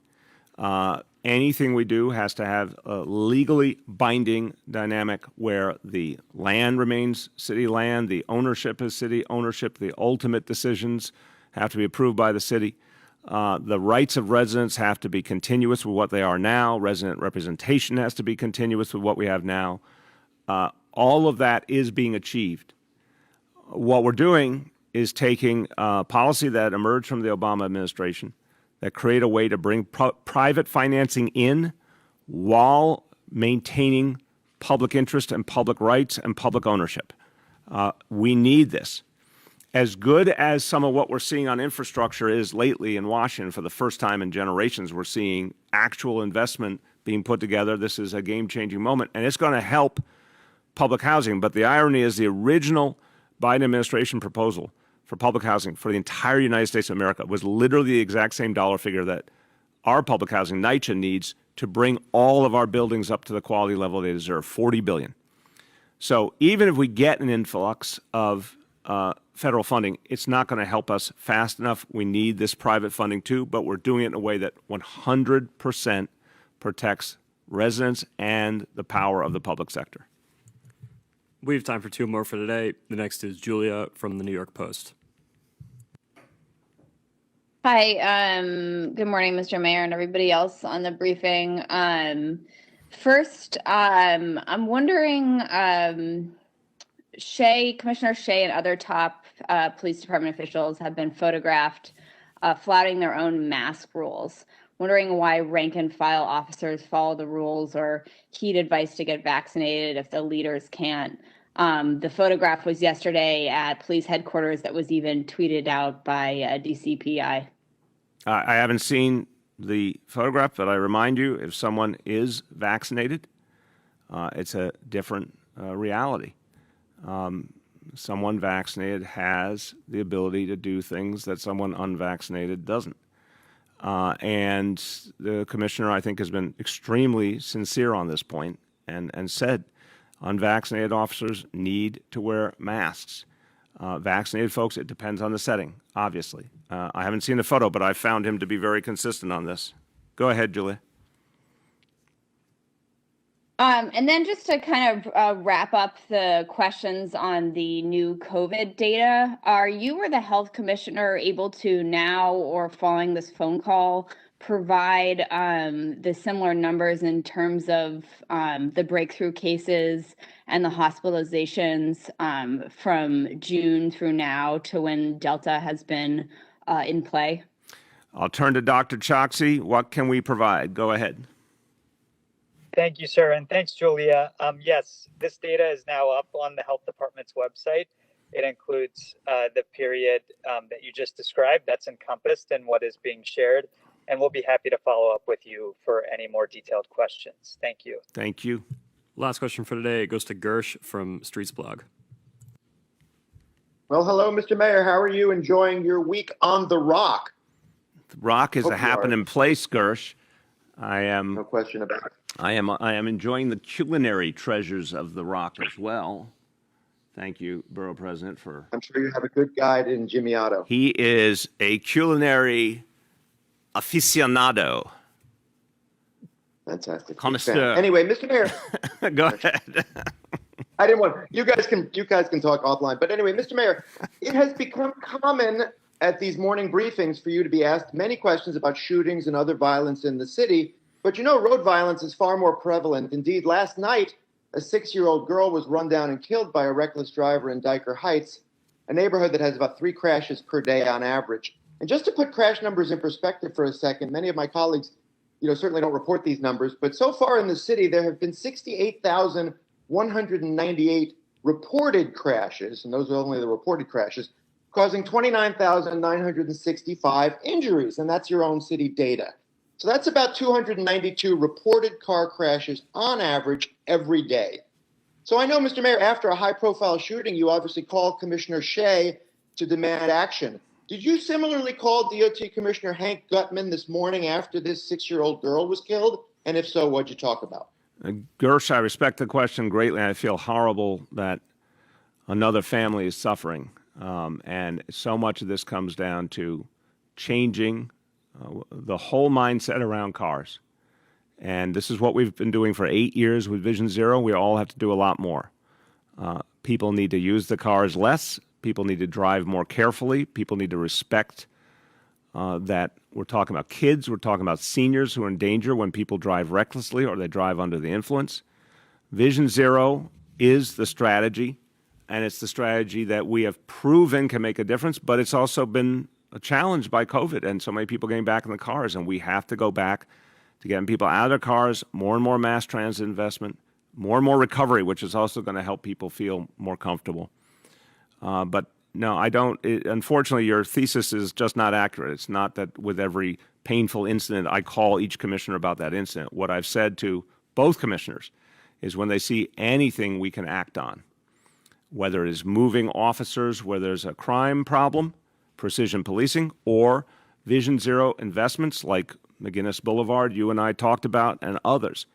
Anything we do has to have a legally binding dynamic where the land remains city land, the ownership is city ownership, the ultimate decisions have to be approved by the city. The rights of residents have to be continuous with what they are now. Resident representation has to be continuous with what we have now. All of that is being achieved. What we're doing is taking policy that emerged from the Obama administration that create a way to bring private financing in while maintaining public interest and public rights and public ownership. We need this. As good as some of what we're seeing on infrastructure is lately in Washington, for the first time in generations, we're seeing actual investment being put together. This is a game-changing moment, and it's going to help public housing. But the irony is the original Biden administration proposal for public housing for the entire United States of America was literally the exact same dollar figure that our public housing, NYCHA, needs to bring all of our buildings up to the quality level they deserve, $40 billion. So even if we get an influx of federal funding, it's not going to help us fast enough. We need this private funding too, but we're doing it in a way that 100% protects residents and the power of the public sector. We have time for two more for today. The next is Julia from the New York Post. Hi, good morning, Mr. Mayor and everybody else on the briefing. First, I'm wondering, Commissioner Shea and other top police department officials have been photographed flouting their own mask rules. Wondering why rank and file officers follow the rules or heed advice to get vaccinated if the leaders can't. The photograph was yesterday at police headquarters that was even tweeted out by DCPI. I haven't seen the photograph, but I remind you, if someone is vaccinated, it's a different reality. Someone vaccinated has the ability to do things that someone unvaccinated doesn't. And the commissioner, I think, has been extremely sincere on this point and said unvaccinated officers need to wear masks. Vaccinated folks, it depends on the setting, obviously. I haven't seen the photo, but I found him to be very consistent on this. Go ahead, Julia. And then just to kind of wrap up the questions on the new COVID data, are you or the health commissioner able to now or following this phone call provide the similar numbers in terms of the breakthrough cases and the hospitalizations from June through now to when Delta has been in play? I'll turn to Dr. Choksi. What can we provide? Go ahead. Thank you, sir. And thanks, Julia. Yes, this data is now up on the health department's website. It includes the period that you just described. That's encompassed in what is being shared. And we'll be happy to follow up with you for any more detailed questions. Thank you. Thank you. Last question for today goes to Gersh from Streets Blog. Well, hello, Mr. Mayor. How are you enjoying your week on the Rock? The Rock is a happening place, Gersh. I am. No question about it. I am enjoying the culinary treasures of the Rock as well. Thank you, Borough President, for. I'm sure you have a good guide in Jimmy Otto. He is a culinary aficionado. Fantastic. Connoisseur. Anyway, Mr. Mayor. Go ahead. I didn't want you guys can talk offline. But anyway, Mr. Mayor, it has become common at these morning briefings for you to be asked many questions about shootings and other violence in the city. But you know, road violence is far more prevalent. Indeed, last night, a 6-year-old girl was run down and killed by a reckless driver in Diker Heights, a neighborhood that has about 3 crashes per day on average. And just to put crash numbers in perspective for a second, many of my colleagues, certainly don't report these numbers, but so far in the city, there have been 68,198 reported crashes, and those are only the reported crashes, causing 29,965 injuries, and that's your own city data. So that's about 292 reported car crashes on average every day. So I know, Mr. Mayor, after a high-profile shooting, you obviously called Commissioner Shea to demand action. Did you similarly call DOT Commissioner Hank Gutman this morning after this 6-year-old girl was killed? And if so, what'd you talk about? Gersh, I respect the question greatly. I feel horrible that another family is suffering. And so much of this comes down to changing the whole mindset around cars. And this is what we've been doing for 8 years with Vision Zero. We all have to do a lot more. People need to use the cars less. People need to drive more carefully. People need to respect that we're talking about kids. We're talking about seniors who are in danger when people drive recklessly or they drive under the influence. Vision Zero is the strategy, and it's the strategy that we have proven can make a difference, but it's also been a challenge by COVID and so many people getting back in the cars, and we have to go back to getting people out of their cars, more and more mass transit investment, more and more recovery, which is also going to help people feel more comfortable. But no, I don't. Unfortunately, your thesis is just not accurate. It's not that with every painful incident, I call each commissioner about that incident. What I've said to both commissioners is when they see anything we can act on, whether it is moving officers where there's a crime problem, precision policing, or Vision Zero investments like McGinnis Boulevard, you and I talked about, and others.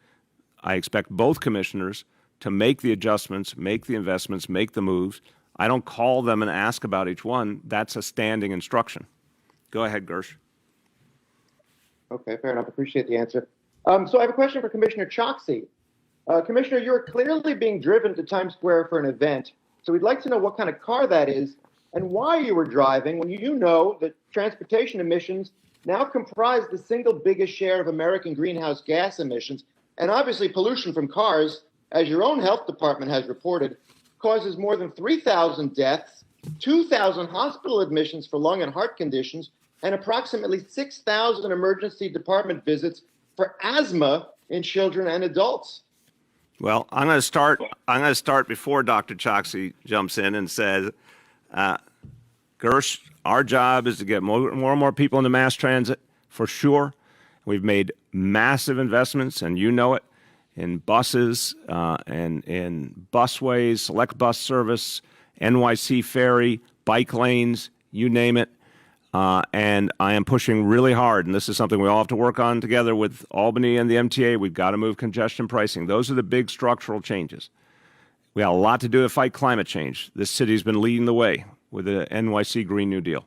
I expect both commissioners to make the adjustments, make the investments, make the moves. I don't call them and ask about each one. That's a standing instruction. Go ahead, Gersh. Okay, fair enough. Appreciate the answer. So I have a question for Commissioner Choksi. Commissioner, you're clearly being driven to Times Square for an event. So we'd like to know what kind of car that is and why you were driving when you know that transportation emissions now comprise the single biggest share of American greenhouse gas emissions. And obviously pollution from cars, as your own health department has reported, causes more than 3,000 deaths, 2,000 hospital admissions for lung and heart conditions, and approximately 6,000 emergency department visits for asthma in children and adults. Well, I'm going to start before Dr. Choksi jumps in and says, Gersh, our job is to get more and more people into mass transit, for sure. We've made massive investments, and you know it, in buses and in busways, select bus service, NYC ferry, bike lanes, you name it. And I am pushing really hard, and this is something we all have to work on together with Albany and the MTA. We've got to move congestion pricing. Those are the big structural changes. We got a lot to do to fight climate change. This city's been leading the way with the NYC Green New Deal.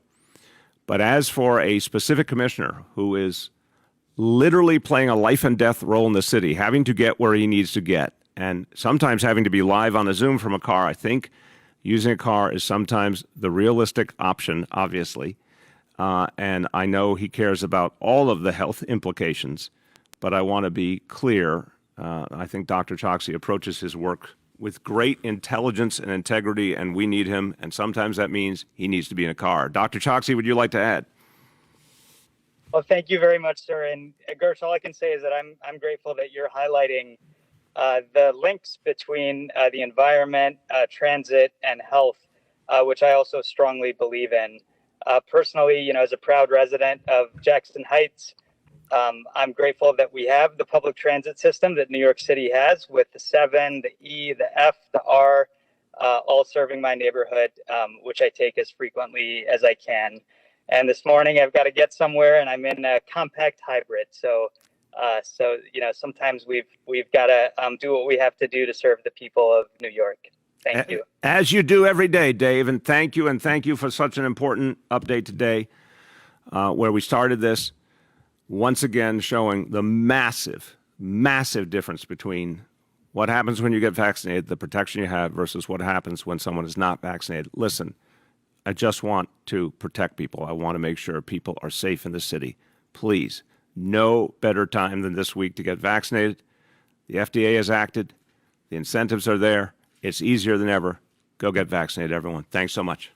But as for a specific commissioner who is literally playing a life and death role in the city, having to get where he needs to get, and sometimes having to be live on a Zoom from a car, I think using a car is sometimes the realistic option, obviously. And I know he cares about all of the health implications, but I want to be clear. I think Dr. Choksi approaches his work with great intelligence and integrity, and we need him, and sometimes that means he needs to be in a car. Dr. Choksi, would you like to add? Well, thank you very much, sir. And Gersh, all I can say is that I'm grateful that you're highlighting the links between the environment, transit, and health, which I also strongly believe in. Personally, as a proud resident of Jackson Heights, I'm grateful that we have the public transit system that New York City has, with the 7, the E, the F, the R, all serving my neighborhood, which I take as frequently as I can. And this morning I've got to get somewhere, and I'm in a compact hybrid. So sometimes we've got to do what we have to do to serve the people of New York. Thank you. As you do every day, Dave, and thank you for such an important update today, where we started this, once again showing the massive, massive difference between what happens when you get vaccinated, the protection you have, versus what happens when someone is not vaccinated. Listen, I just want to protect people. I want to make sure people are safe in the city. Please, no better time than this week to get vaccinated. The FDA has acted. The incentives are there. It's easier than ever. Go get vaccinated, everyone. Thanks so much.